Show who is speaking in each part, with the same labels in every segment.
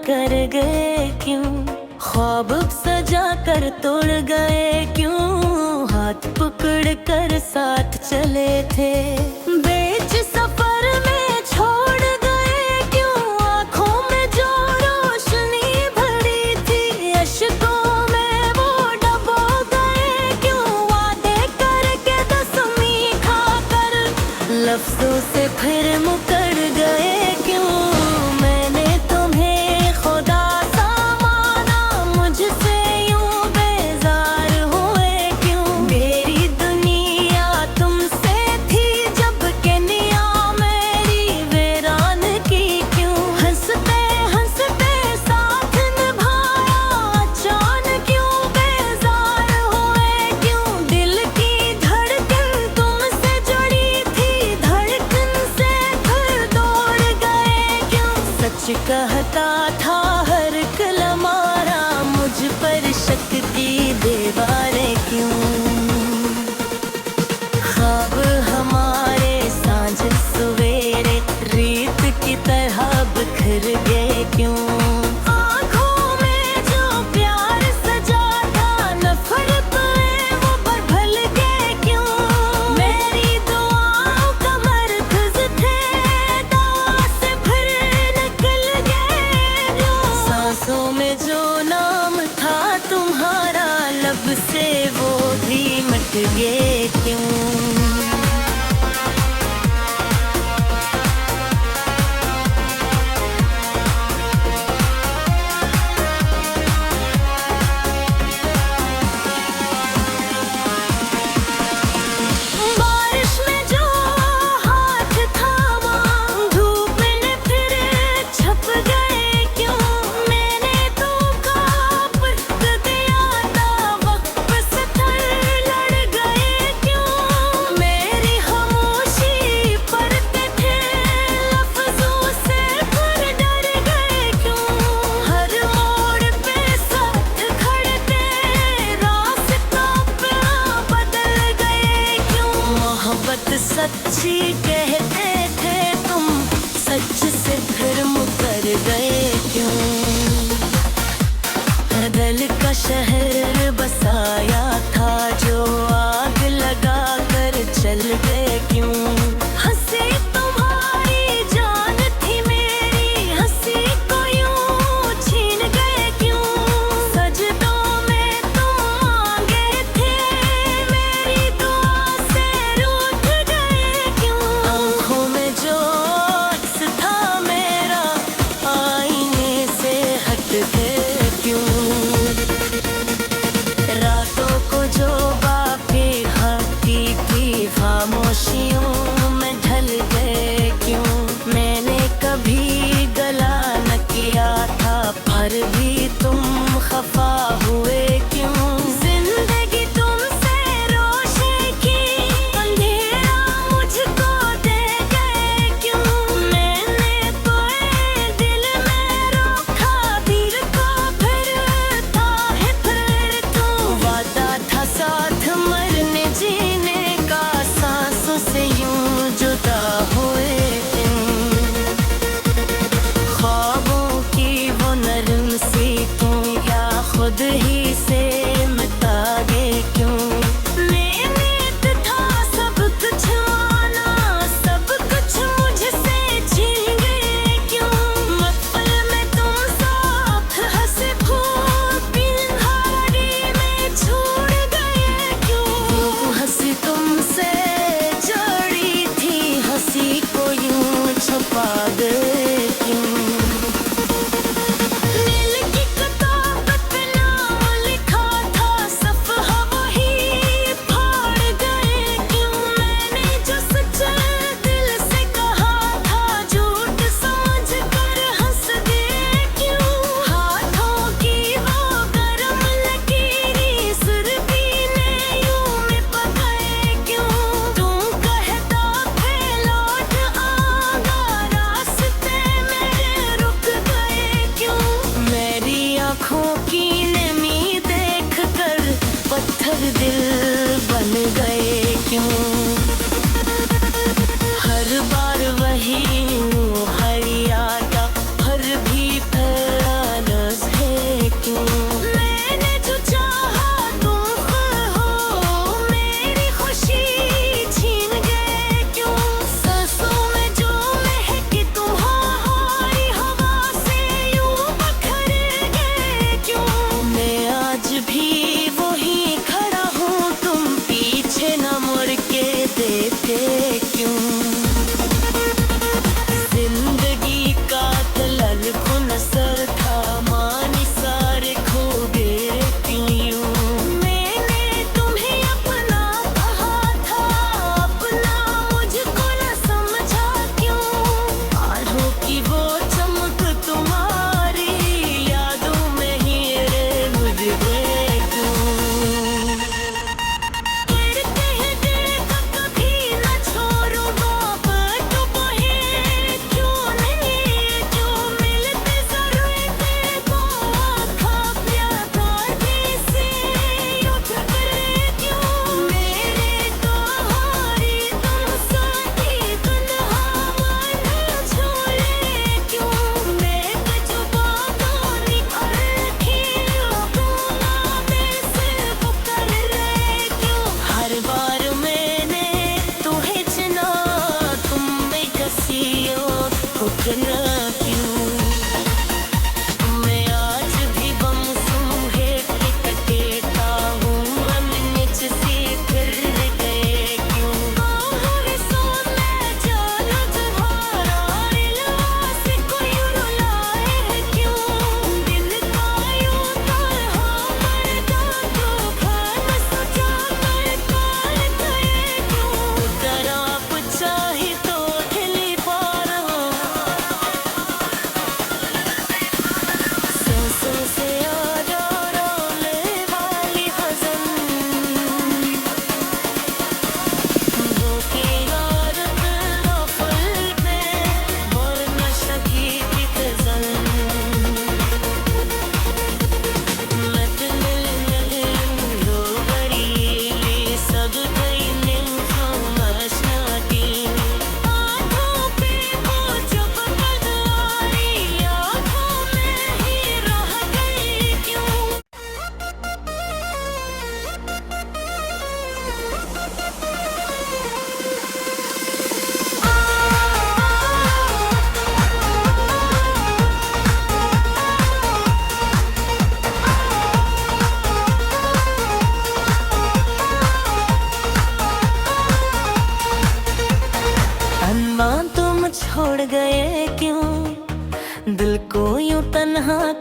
Speaker 1: कर गए क्यों, ख्वाब सजा कर तोड़ गए क्यों, हाथ पकड़ कर साथ चले थे बीच सफर में छोड़ गए क्यों, आंखों में जो रोशनी भरी थी अश्कों में वो डबो गए क्यों, वादे करके दसवीं खाकर लफ्जों से फिर मुकर गए क्यों, मैंने तुम्हें खुदा सा माना मुझसे यूं बेजार हुए क्यों, मेरी दुनिया तुमसे थी जब के निया मेरी वीरान की क्यों, हंसते हंसते साथ निभाया अचानक क्यों बेजार हुए क्यों, दिल की धड़कन तुमसे जुड़ी थी धड़कन से फिर दौड़ गए क्यों, सच कहता था हर कलमारा मुझ पर शक की दीवारें क्यों, ख्वाब हमारे सांझ सवेरे रीत की तरह बिखर गए क्यों, आँखों में जो प्यार सजा था नफरत में वो बदल गए क्यों, मेरी दुआओं का मरकज़ थे दवा से फिर निकल गए क्यों, सांसों में जो नाम था तुम्हारा लब से वो भी मिट गए क्यों। बारिश में जो हाथ थामा धूप में फिर छप गए क्यों, मैंने तो काप दिया था वक्त से थर लड़ गए क्यों, मेरी खामोशी पढ़ते थे लफ्जों से फिर डर गए क्यों, हर मोड़ पे साथ खड़े थे रास्ता अपना बदल गए क्यों, मोहब्बत सच्ची कहते थे तुम सच से फिर मुकर गए क्यों, दिल का शहर बसाया था जो आग लगा कर चल गए क्यों, हंसी तुम्हारी जान थी मेरी हंसी को यूं छीन गए क्यों, सजदों में तुम मांगे थे मेरी दुआ से रूठ गए क्यों, आँखों में जो अक्स था मेरा आईने से हट गए क्यों, रातों को जो बातें हकी थी खामोशियों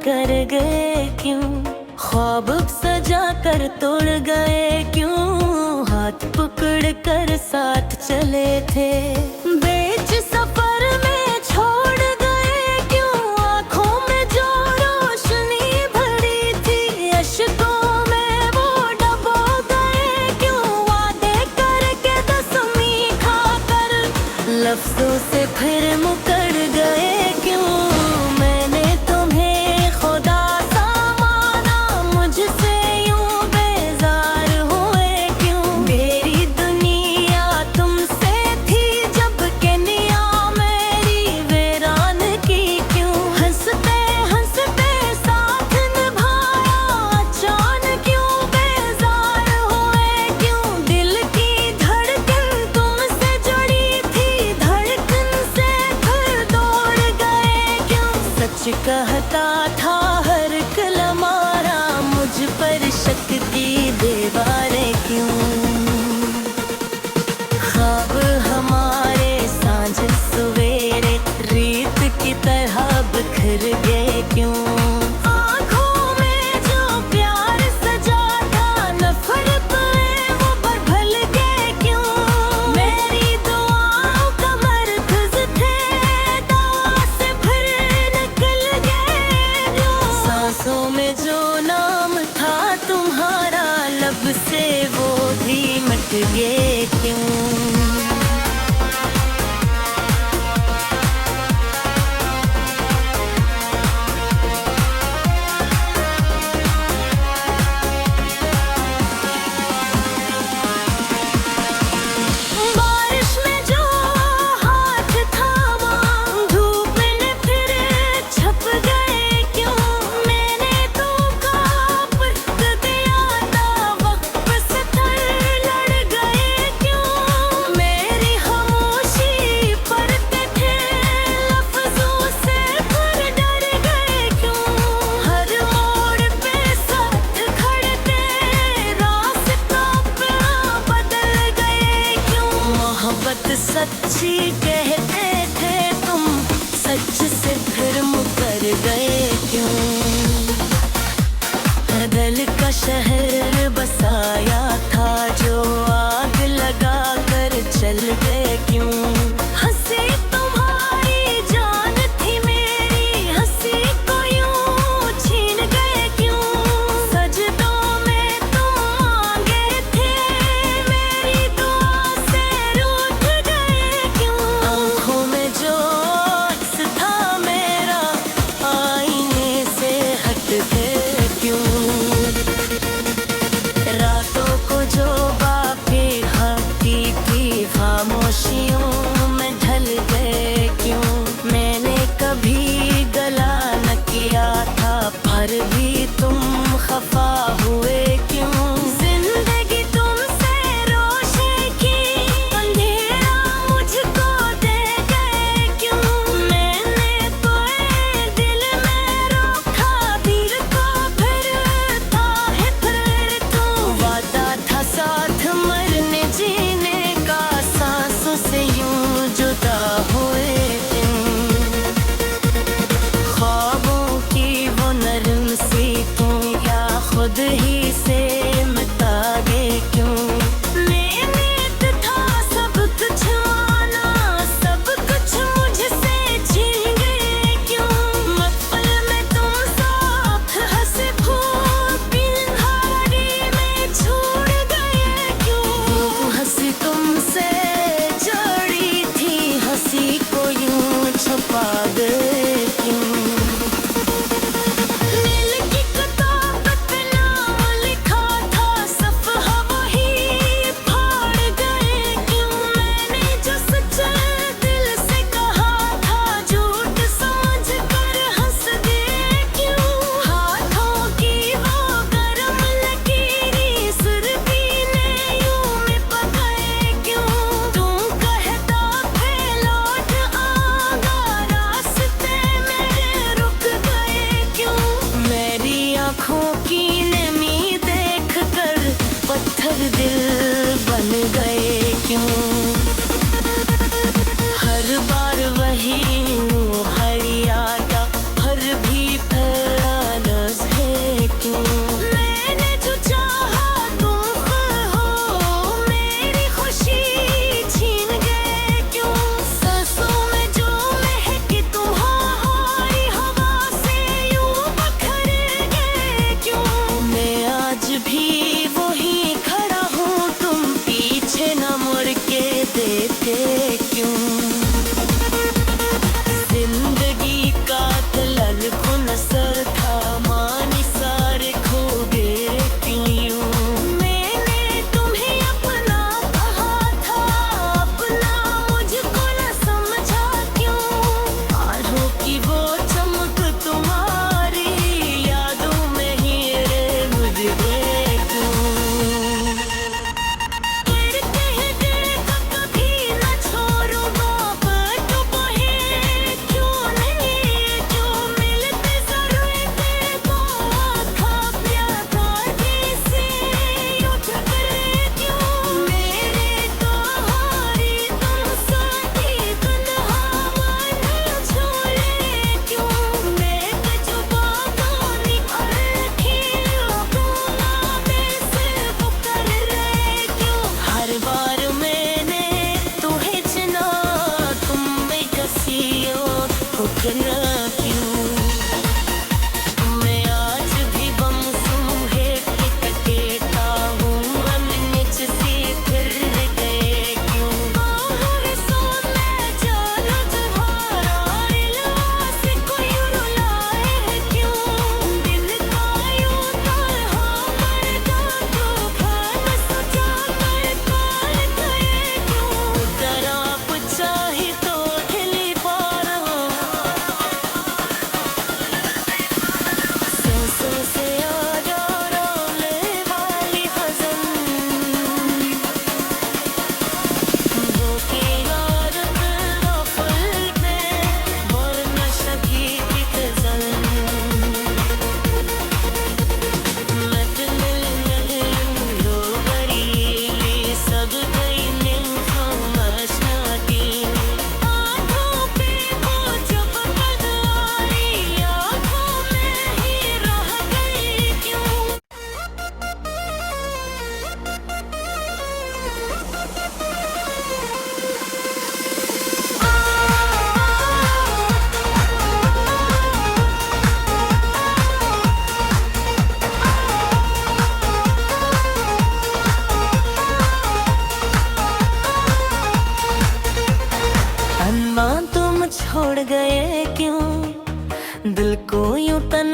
Speaker 1: कर गए क्यों, ख्वाब सजा कर तोड़ गए क्यों, हाथ पकड़ कर साथ चले थे, बीच सफर में छोड़ गए क्यों, आंखों में जो रोशनी भरी थी अश्कों में वो डबो गए क्यों, वादे करके दसवीं खाकर लफ्जों से फिर मुकर गए क्यों, मैंने तुम्हें खुदा सा माना, मुझसे यूं बेजार हुए क्यों, मेरी दुनिया तुमसे थी जब के निया मेरी वीरान की क्यों, हंसते हंसते साथ निभाया अचानक क्यों बेजार हुए क्यों, दिल की धड़कन तुमसे जुड़ी थी, धड़कन से फिर दौड़ गए क्यों, सच कहता था हर कलमारा, मुझ पर शक की दीवारें क्यों, ख्वाब हमारे सांझ सवेरे रीत की तरह बिखर गए क्यों, आँखों में जो प्यार सजा था नफरत में वो बदल गए क्यों, मेरी दुआओं का मरकज़ थे दवा से फिर निकल गए क्यों, सांसों में जो नाम था तुम्हारा लब से वो भी मिट गए क्यों। बारिश में जो हाथ थामा धूप में फिर छप गए क्यों, मैंने तो काप दिया था वक्त से थर लड़ गए क्यों, मेरी खामोशी पढ़ते थे लफ्जों से फिर डर गए क्यों, हर मोड़ पे साथ खड़े थे रास्ता अपना बदल गए क्यों, मोहब्बत सच्ची कहते थे तुम सच से फिर मुकर गए क्यों, दिल का शहर बसाया था जो आग लगा कर चल गए क्यों, हंसी तुम्हारी जान थी मेरी हंसी को यूं छीन गए क्यों, सजदों में तुम मांगे थे मेरी दुआ से रूठ गए क्यों, आँखों में जो अक्स था मेरा आईने से हट गए क्यों, रातों को जो बातें हकी थी खामोशियों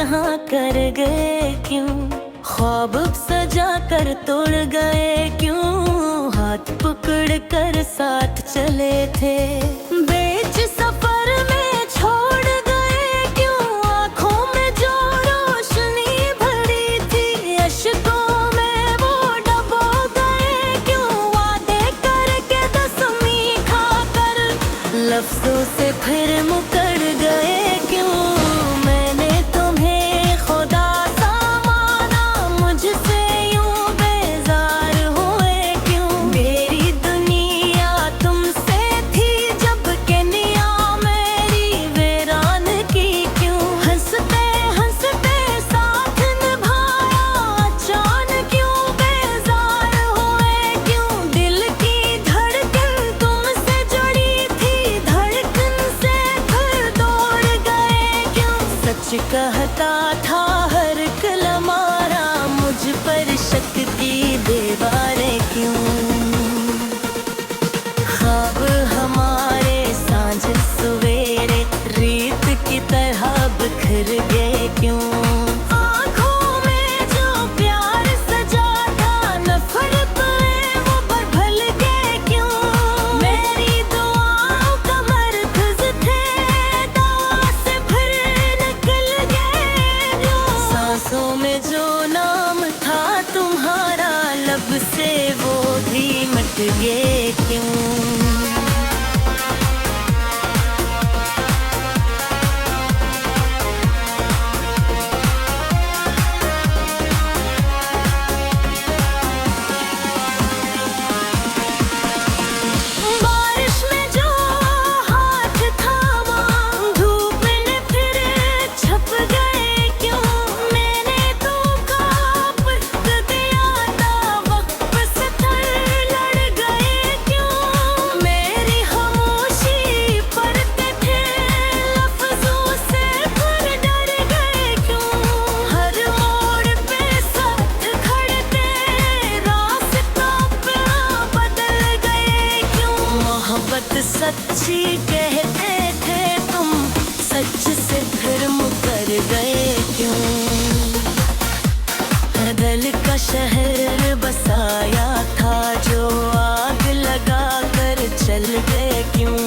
Speaker 1: यहाँ कर गए क्यों? ख्वाब सजा कर तोड़ गए क्यों? हाथ पकड़ कर साथ चले थे, बीच सफर में छोड़ गए क्यों? आँखों में जो रोशनी भरी थी, अश्कों में वो डबो गए क्यों? वादे करके दसवीं खाकर लफ्जों से फिर मुकर गए क्यों? मैंने तुम्हें खुदा सा माना, मुझसे यूं बेजार हुए क्यों? मेरी दुनिया तुमसे थी जब के निया मेरी वीरान की क्यों? हंसते हंसते साथ निभाया, अचानक क्यों बेजार हुए क्यों? दिल की धड़कन तुमसे जुड़ी थी, धड़कन से फिर दौड़ गए क्यों? सच कहता था हर कलमारा, मुझ पर शक की दीवारें क्यों? ख्वाब हमारे सांझ सवेरे रीत की तरह बिखर गए क्यों? आँखों में जो प्यार सजा था, नफरत में वो बदल गए क्यों? मेरी दुआओं का मरकज़ थे, दवा से फिर निकल गए क्यों? सांसों में जो नाम था तुम्हारा, लब से वो भी मिट गए क्यों? बारिश में जो हाथ थामा, धूप में फिर छप गए क्यों? मैंने तो काप दिया था, वक्त से थर लड़ गए क्यों? मेरी खामोशी पढ़ते थे, लफ्जों से फिर डर गए क्यों? हर मोड़ पे साथ खड़े थे, रास्ता अपना बदल गए क्यों? मोहब्बत सच्ची कहते थे तुम, सच से फिर मुकर गए क्यों? दिल का शहर बसाया था, जो आग लगा कर चल गए क्यों?